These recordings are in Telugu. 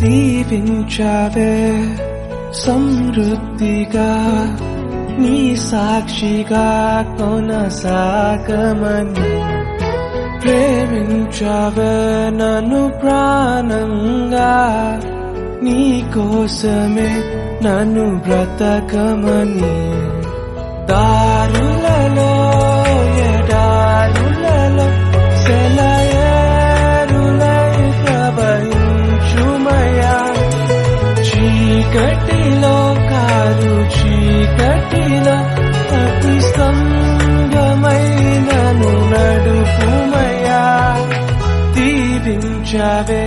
దీవించావే సమృద్ధిగా నీ సాక్షిగా కొనసాగమని ప్రేమించావే నన్ను ప్రాణంగా నీ కోసమే నన్ను బ్రతకమని దారులలో ఎడారులలో సెలయేరులై ప్రవహించుమయా చీకటిలో కారు చీకటిలో అతి స్తంభమైనను నడుపుమయా దీవించావే.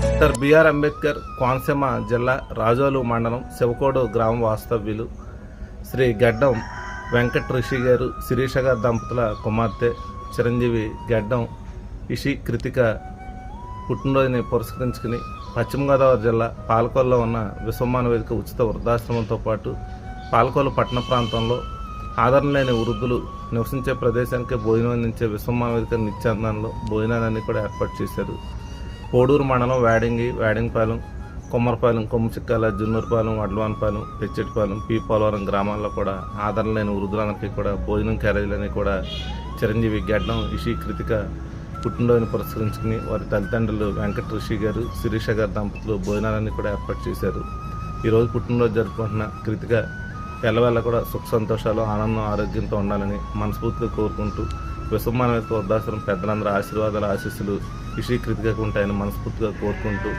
డాక్టర్ బిఆర్ అంబేద్కర్ కోనసీమ జిల్లా రాజోలు మండలం శివకోడు గ్రామ వాస్తవ్యులు శ్రీ గడ్డం వెంకట ఋషి గారు శిరీష గారి దంపతుల కుమార్తె చిరంజీవి గడ్డం ఇషి కృతిక పుట్టినరోజుని పురస్కరించుకుని పశ్చిమ గోదావరి జిల్లా పాలకొల్లో ఉన్న విశ్వమాన వేదిక ఉచిత వృద్ధాశ్రమంతో పాటు పాలకొల్లు పట్టణ ప్రాంతంలో ఆదరణ లేని వృద్ధులు నివసించే ప్రదేశానికి భోజనం అందించే విశ్వమాన వేదిక నిత్యానందంలో భోజనాలన్నీ కూడా ఏర్పాటు చేశారు. కోడూరు మండలం వేడింగపాలెం, కొమ్మరపాలెం, కొమ్ముచిక్కాల, జున్నూరుపాలెం, వడ్లవానపాలెం, పెచ్చెటిపాలెం, పి పోలవరం గ్రామాల్లో కూడా ఆదరణ లేని వృద్ధులందరికీ కూడా భోజనం క్యారేజీలని కూడా చిరంజీవి గడ్డం ఇషి కృతిక పుట్టినరోజుని పురస్కరించుకుని వారి తల్లిదండ్రులు వెంకట ఋషి గారు శిరీష గారి దంపతులు భోజనాలన్నీ కూడా ఏర్పాటు చేశారు. ఈరోజు పుట్టినరోజు జరుపుకుంటున్న కృతిక ఎల్లవేళ కూడా సుఖ సంతోషాలు, ఆనందం, ఆరోగ్యంతో ఉండాలని మనస్ఫూర్తిగా కోరుకుంటూ విశ్వమాన వేదిక వృద్ధాశ్రమం పెద్దలందరూ ఆశీర్వాదాలు, ఆశీస్సులు ఇషి కృతికకు ఉంటాయని మనస్ఫూర్తిగా కోరుకుంటూ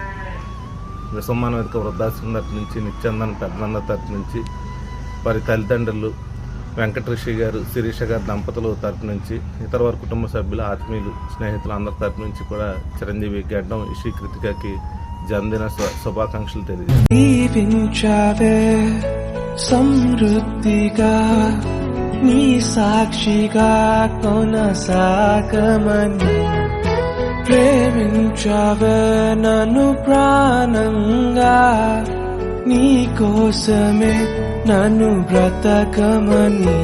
విశ్వమాన వేదిక వృద్ధాశ్రమం తరపు నుంచి నిత్యానందన్ పెద్దలందరి తరపు నుంచి వారి తల్లిదండ్రులు వెంకట ఋషి గారు శిరీష గారి దంపతులు తరపు నుంచి ఇతర వారి కుటుంబ సభ్యులు, ఆత్మీయులు, స్నేహితులు అందరి తరపు నుంచి కూడా చిరంజీవి గడ్డం ఇషి కృతికకి జన్మదిన శుభాకాంక్షలు తెలియజేశావే. సమృద్ధిగా నీ సాక్షిగా కొనసాగమని ప్రేమించావే నన్ను ప్రాణంగా నీ కోసమే నన్ను బ్రతకమని